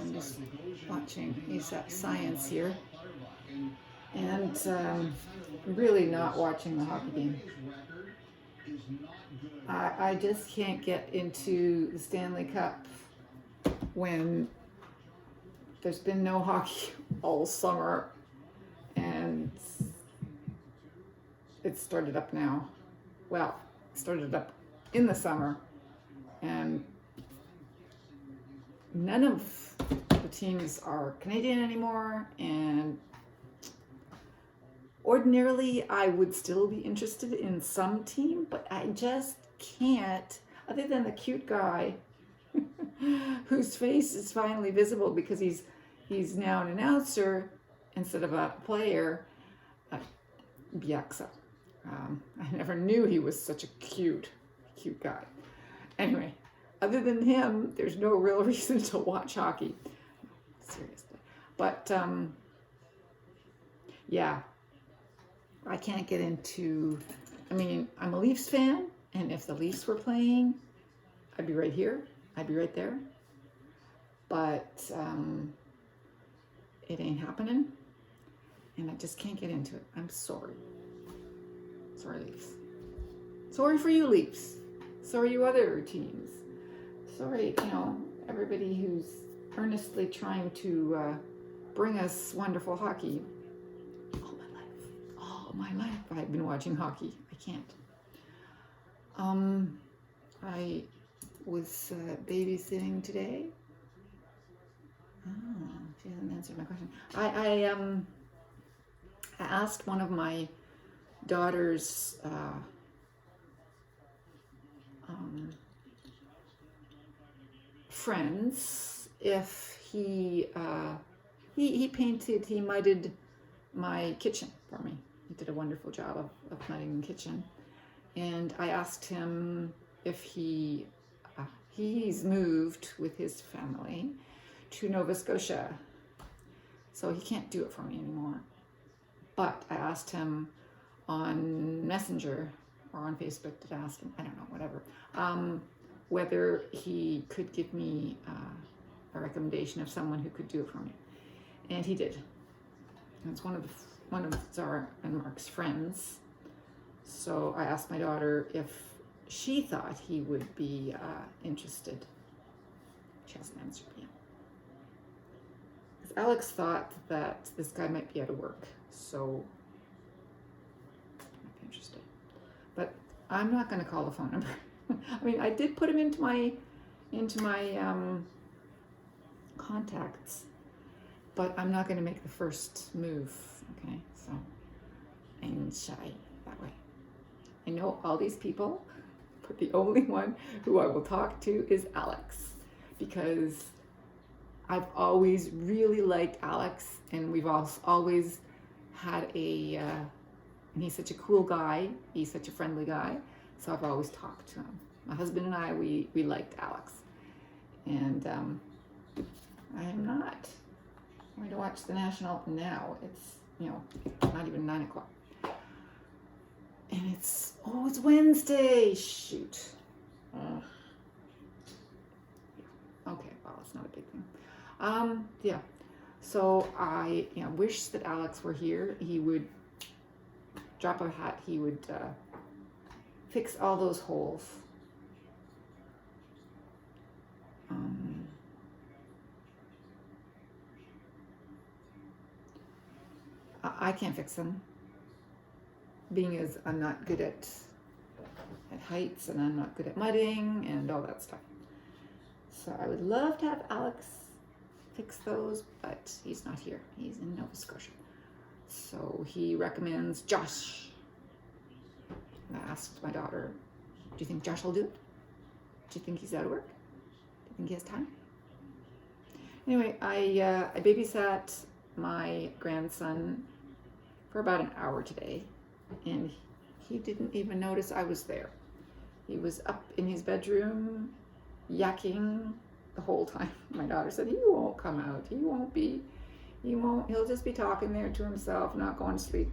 I'm just watching ASAP Science here, and really not watching the hockey game. I just can't get into the Stanley Cup when there's been no hockey all summer, and it started up now. Well, it started up in the summer, and none of the teams are Canadian anymore, and ordinarily I would still be interested in some team, but I just can't, other than the cute guy whose face is finally visible because he's now an announcer instead of a player, Bieksa. I never knew he was such a cute guy. Anyway, other than him, there's no real reason to watch hockey. Seriously. But, yeah, I can't get into, I mean, I'm a Leafs fan, and if the Leafs were playing, I'd be right here. I'd be right there. But it ain't happening, and I just can't get into it. I'm sorry. Sorry, Leafs. Sorry for you, Leafs. Sorry, you other teams. Sorry, everybody who's earnestly trying to bring us wonderful hockey. All my life, I've been watching hockey. I can't. I was babysitting today. Oh, she hasn't answered my question. I asked one of my daughter's friends if he painted, he mudded my kitchen for me. He did a wonderful job of mudding the kitchen, and I asked him if he's moved with his family to Nova Scotia, so he can't do it for me anymore. But I asked him on Messenger or on Facebook, did I ask him? I don't know, whatever. Whether he could give me a recommendation of someone who could do it for me, and he did. And it's one of Zara and Mark's friends. So I asked my daughter if she thought he would be interested. She hasn't answered yet. Because Alex thought that this guy might be out of work, so I might be interested. But I'm not going to call the phone number. I mean, I did put him into my contacts, but I'm not going to make the first move. Okay, so I'm shy that way. I know all these people, but the only one who I will talk to is Alex, because I've always really liked Alex, and we've always had and he's such a cool guy, he's such a friendly guy, so I've always talked to him. My husband and I, we liked Alex, and I am not going to watch the National now. It's, not even 9 o'clock. And it's Wednesday. Shoot. Okay, well, it's not a big thing. Yeah. So I wish that Alex were here. He would drop a hat. He would fix all those holes. I can't fix them, being as I'm not good at heights, and I'm not good at mudding and all that stuff. So I would love to have Alex fix those, but he's not here. He's in Nova Scotia. So he recommends Josh. I asked my daughter, do you think Josh will do it? Do you think he's out of work? Do you think he has time? Anyway, I babysat my grandson for about an hour today, and he didn't even notice I was there. He was up in his bedroom yakking the whole time. My daughter said, he won't come out. He'll just be talking there to himself, not going to sleep.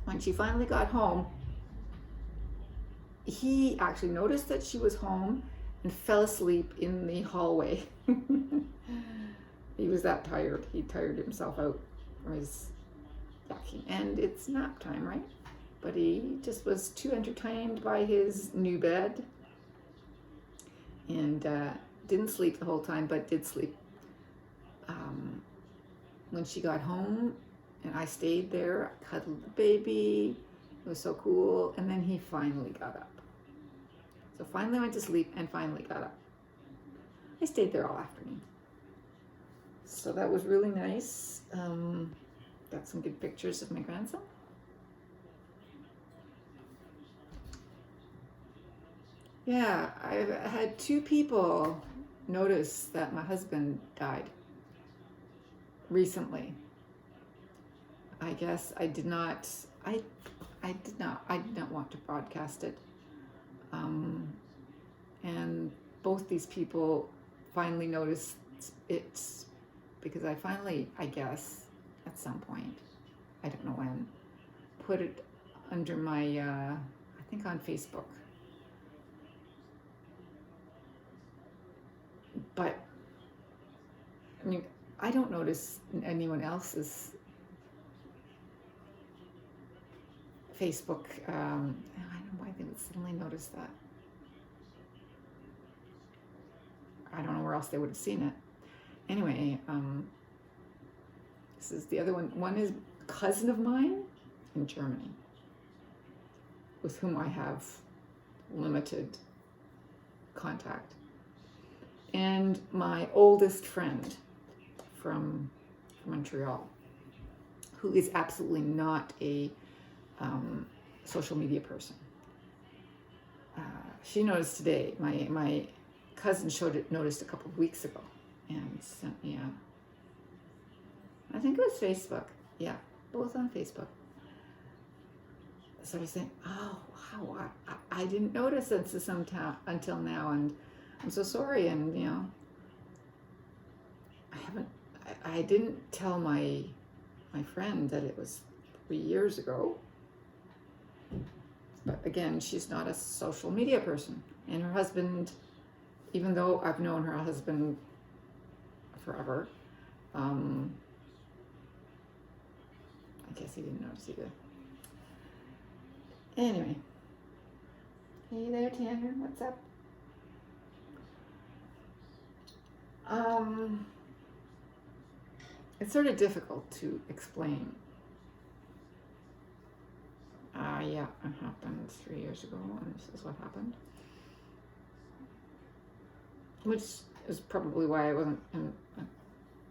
When she finally got home, he actually noticed that she was home and fell asleep in the hallway. He was that tired. He tired himself out from his vacuum. And it's nap time, right? But he just was too entertained by his new bed and didn't sleep the whole time, but did sleep. When she got home and I stayed there, I cuddled the baby. It was so cool. And then he finally got up. So finally went to sleep and finally got up. I stayed there all afternoon. So that was really nice. Got some good pictures of my grandson. Yeah, I've had 2 people notice that my husband died recently. I guess I did not want to broadcast it. And both these people finally noticed it because I finally, I guess, at some point, I don't know when, put it under my, I think on Facebook. But, I mean, I don't notice anyone else's Facebook. I don't know why they would suddenly notice that. I don't know where else they would have seen it. Anyway, this is the other one. One is a cousin of mine in Germany, with whom I have limited contact. And my oldest friend from Montreal, who is absolutely not a social media person. She noticed today. My cousin noticed a couple of weeks ago and sent me I think it was Facebook. Yeah, both on Facebook. So I was saying, oh wow, I didn't notice it until now, and I'm so sorry. And I didn't tell my friend that it was 3 years ago. But again, she's not a social media person, and her husband, even though I've known her husband forever, I guess he didn't notice either. Anyway, hey there, Tanner, what's up? It's sort of difficult to explain. Yeah, it happened 3 years ago, and this is what happened. Which is probably why I wasn't in a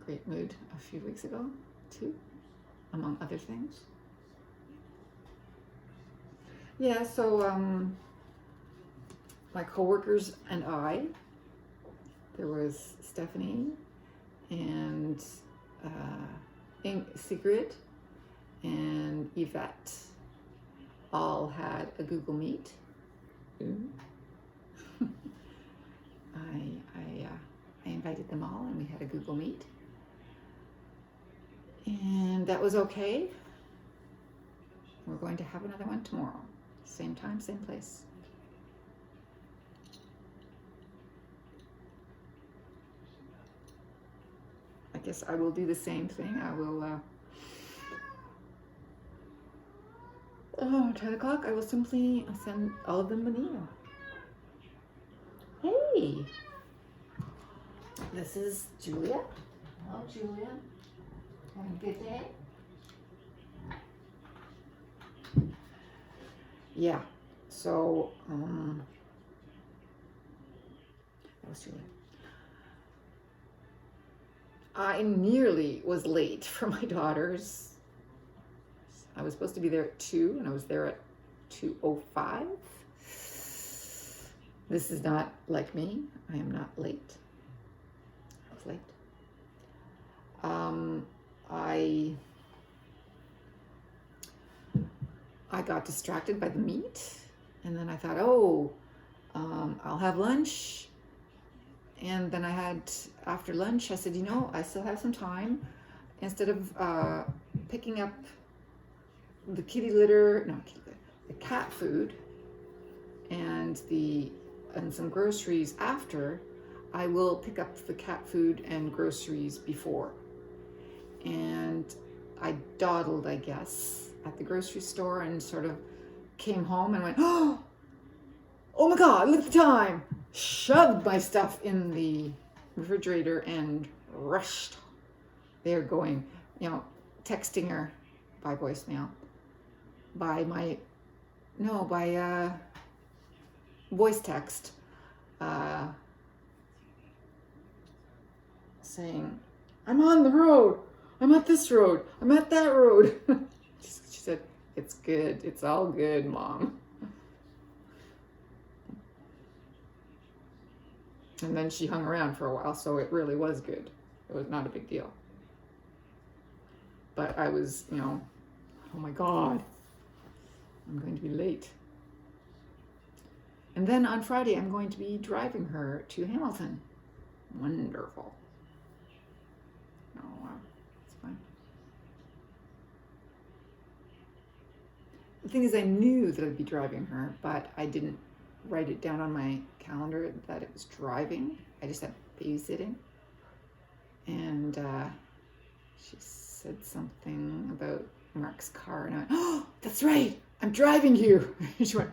great mood a few weeks ago, too, among other things. Yeah, so my coworkers and I, there was Stephanie and Sigrid and Yvette, all had a Google Meet. I invited them all, and we had a Google Meet, and that was okay. We're going to have another one tomorrow, same time, same place. I guess I will do the same thing. I will 10 o'clock, I will simply send all of them an email. Hey, this is Julia. Hello, Julia. Having a good day? Yeah, so, that was Julia. I nearly was late for my daughters. I was supposed to be there at 2, and I was there at 2:05. This is not like me. I am not late. I was late. I got distracted by the meet, and then I thought, I'll have lunch. And then after lunch, I said, I still have some time. Instead of picking up the the cat food and some groceries after, I will pick up the cat food and groceries before. And I dawdled, I guess, at the grocery store and sort of came home and went, oh my God, look at the time. Shoved my stuff in the refrigerator and rushed. They're going, texting her by voicemail, by voice text, saying, I'm on the road. I'm at this road. I'm at that road. She said, it's good. It's all good, Mom. And then she hung around for a while, so it really was good. It was not a big deal. But I was, oh my God, I'm going to be late. And then on Friday, I'm going to be driving her to Hamilton. Wonderful. Oh, wow. It's fun. The thing is, I knew that I'd be driving her, but I didn't write it down on my calendar that it was driving. I just had babysitting. And she said something about Mark's car, and I went, oh, that's right, I'm driving you. And she went,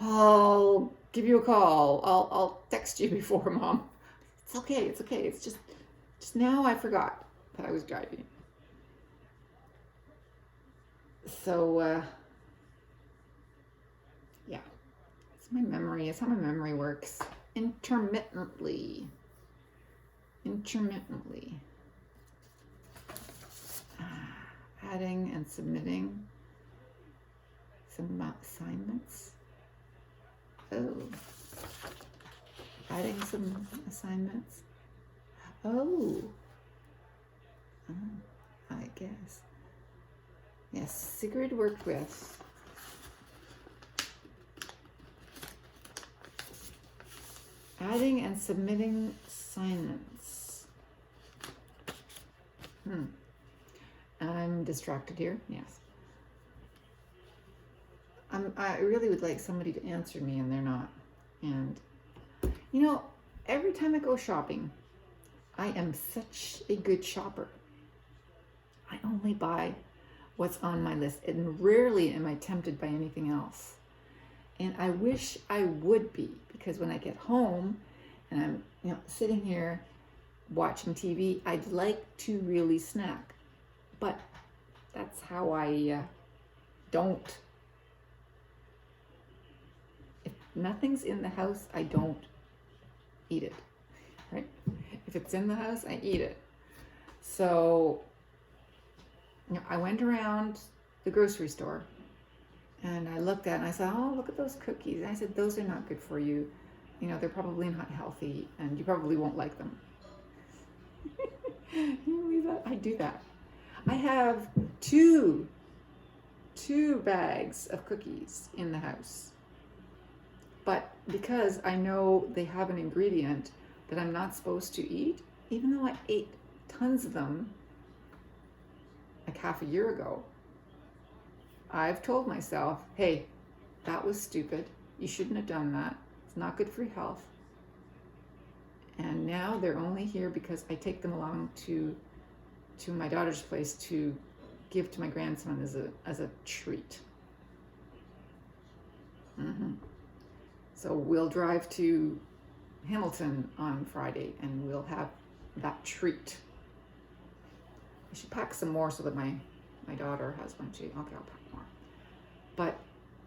I'll give you a call. I'll text you before, Mom. It's okay. It's just now I forgot that I was driving. So, yeah, it's my memory. It's how my memory works. Intermittently. Adding and submitting some assignments. Oh, adding some assignments. Oh, I guess. Yes, Sigrid worked with. Adding and submitting assignments. I'm distracted here. Yes. I really would like somebody to answer me, and they're not. And, every time I go shopping, I am such a good shopper. I only buy what's on my list, and rarely am I tempted by anything else. And I wish I would be, because when I get home and I'm, sitting here watching TV, I'd like to really snack. But that's how I don't. If nothing's in the house, I don't eat it, right? If it's in the house, I eat it. So, I went around the grocery store and I looked at it and I said, oh, look at those cookies. And I said, those are not good for you. They're probably not healthy and you probably won't like them. Can you believe that? I do that. I have two bags of cookies in the house. But because I know they have an ingredient that I'm not supposed to eat, even though I ate tons of them like half a year ago, I've told myself, hey, that was stupid. You shouldn't have done that. It's not good for your health. And now they're only here because I take them along to my daughter's place to give to my grandson as a treat. So we'll drive to Hamilton on Friday and we'll have that treat. I should pack some more so that my daughter has one too. Okay, I'll pack more. But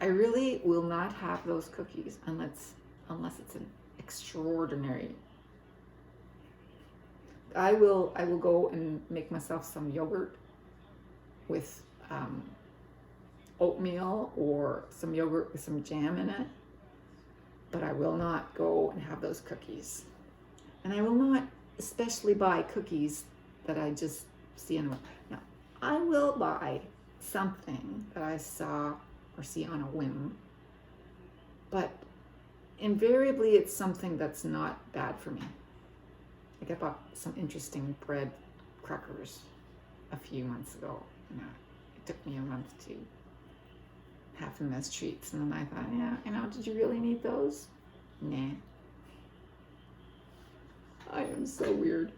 I really will not have those cookies unless it's an extraordinary. I will go and make myself some yogurt with oatmeal or some yogurt with some jam in it. But I will not go and have those cookies. And I will not especially buy cookies that I just see in. Now, I will buy something that I saw or see on a whim. But invariably it's something that's not bad for me. Like I bought some interesting bread crackers a few months ago. It took me a month to half of them as treats. And then I thought, yeah, did you really need those? Nah. I am so weird.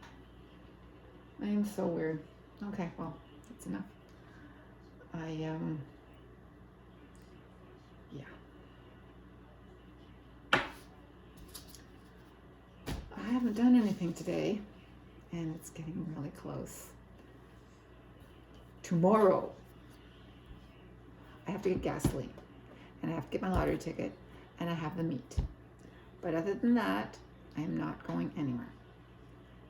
I am so weird. Okay, well, that's enough. Yeah. I haven't done anything today, and it's getting really close. Tomorrow, I have to get gasoline, and I have to get my lottery ticket, and I have the meat. But other than that, I am not going anywhere.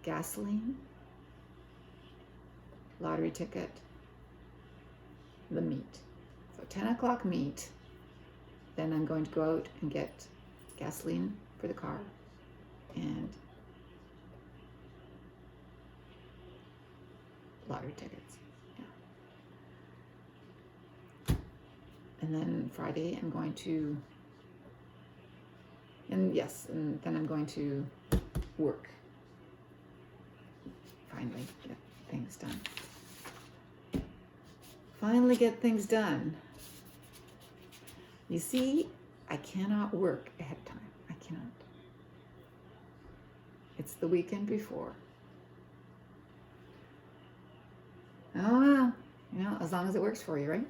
Gasoline, lottery ticket, the meat. So 10 o'clock meat, then I'm going to go out and get gasoline for the car and lottery tickets. Yeah. And then Friday I'm going to, and then I'm going to work. Finally get things done. Finally get things done. You see, I cannot work ahead of time. I cannot. It's the weekend before. Oh well, as long as it works for you, right?